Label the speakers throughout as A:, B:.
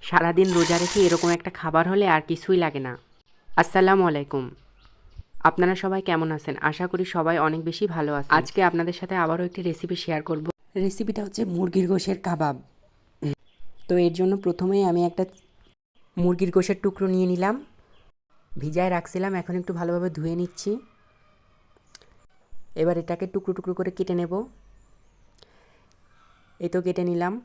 A: সারাদিন রোজা রেখে এরকম একটা খাবার হলে আর কিছুই লাগে না। আসসালামু আলাইকুম। আপনারা সবাই কেমন আছেন? আশা করি সবাই অনেক বেশি ভালো আছেন। আজকে আপনাদের সাথে আবারও একটি রেসিপি শেয়ার করব। রেসিপিটা হচ্ছে মুরগির গোশের কাবাব। তো এর জন্য প্রথমেই আমি একটা মুরগির গোশের টুকরো নিয়ে নিলাম, ভিজায় রাখছিলাম, এখন একটু ভালোভাবে ধুয়ে নিচ্ছি। এবার এটাকে টুকরো টুকরো করে কেটে নেব। এই তো কেটে নিলাম।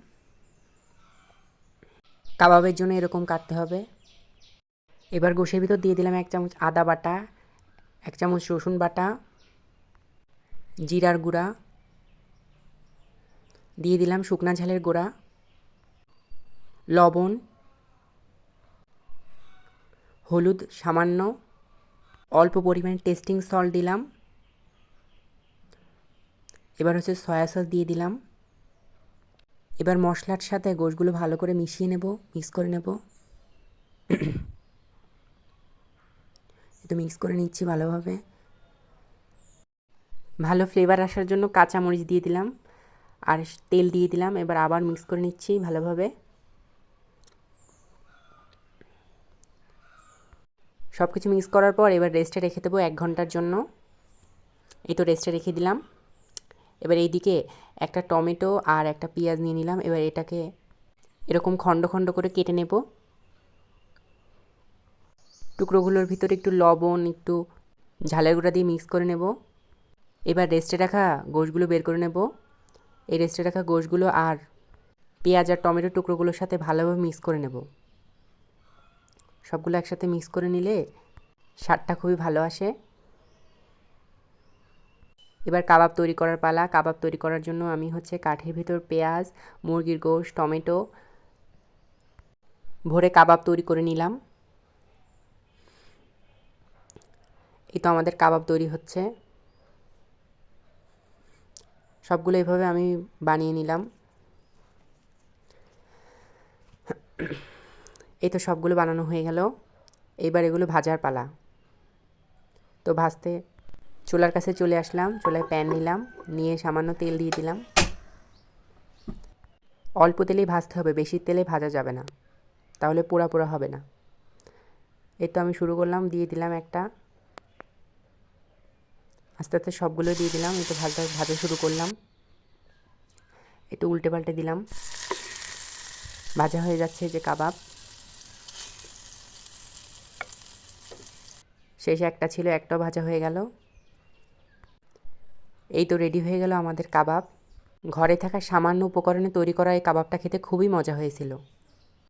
A: কাবাবের জন্য এরকম কাটতে হবে। এবার গোশের ভিতর দিয়ে দিলাম 1 চামচ আদা বাটা, 1 চামচ রসুন বাটা, জিরার গুঁড়া, দিয়ে দিলাম শুকনা ঝালের গুঁড়া, লবণ, হলুদ সামান্য, অল্প পরিমাণে টেস্টিং সল্ট দিলাম। এবার হচ্ছে সয়া সস দিয়ে দিলাম। এবার মশলার সাথে গোশগুলো ভালো করে মিশিয়ে নেব, মিক্স করে নেব। একটু মিক্স করে নিচ্ছি ভালোভাবে। ভালো ফ্লেভার আসার জন্য কাঁচামরিচ দিয়ে দিলাম আর তেল দিয়ে দিলাম। এবার আবার মিক্স করে নিচ্ছি ভালোভাবে। সব কিছু মিক্স করার পর এবার রেস্টে রেখে দেবো 1 ঘন্টার জন্য। এই তো রেস্টে রেখে দিলাম। এবার এইদিকে একটা টমেটো আর একটা পেঁয়াজ নিয়ে নিলাম। এবার এটাকে এরকম খণ্ড খণ্ড করে কেটে নেব। টুকরোগুলোর ভিতরে একটু লবণ, একটু ঝালের গুঁড়া দিয়ে মিক্স করে নেব। এবার রেস্টে রাখা গোশগুলো বের করে নেব। এই রেস্টে রাখা গোশগুলো আর পেঁয়াজ আর টমেটো টুকরোগুলোর সাথে ভালোভাবে মিক্স করে নেব। সবগুলো একসাথে মিক্স করে নিলে স্বাদটা খুবই ভালো আসে। এবার কাবাব তৈরি করার পালা। কাবাব তৈরি করার জন্য আমি হচ্ছে কাঠের ভিতর পেঁয়াজ, মুরগির গোশ, টমেটো ভরে কাবাব তৈরি করে নিলাম। এই তো আমাদের কাবাব তৈরি হচ্ছে। সবগুলো এভাবে আমি বানিয়ে নিলাম। এই তো সবগুলো বানানো হয়ে গেল। এইবার এগুলো ভাজার পালা। তো ভাজতে চুলার কাছে চলে আসলাম। চুলায় প্যান নিলাম, নিয়ে সামান্য তেল দিয়ে দিলাম। অল্প তেলেই ভাজতে হবে, বেশি তেলে ভাজা যাবে না, তাহলে পোড়া পোড়া হবে না। এই তো আমি শুরু করলাম, দিয়ে দিলাম একটা, আস্তে আস্তে সবগুলো দিয়ে দিলাম। এই তো ভাজা ভাজা শুরু করলাম। একটু উল্টে পাল্টে দিলাম। ভাজা হয়ে যাচ্ছে যে কাবাব। শেষে একটা ছিল, একটাও ভাজা হয়ে গেল। এই তো রেডি হয়ে গেল আমাদের কাবাব। ঘরে থাকা সামান্য উপকরণে তৈরি করা এই কাবাবটা খেতে খুবই মজা হয়েছিল।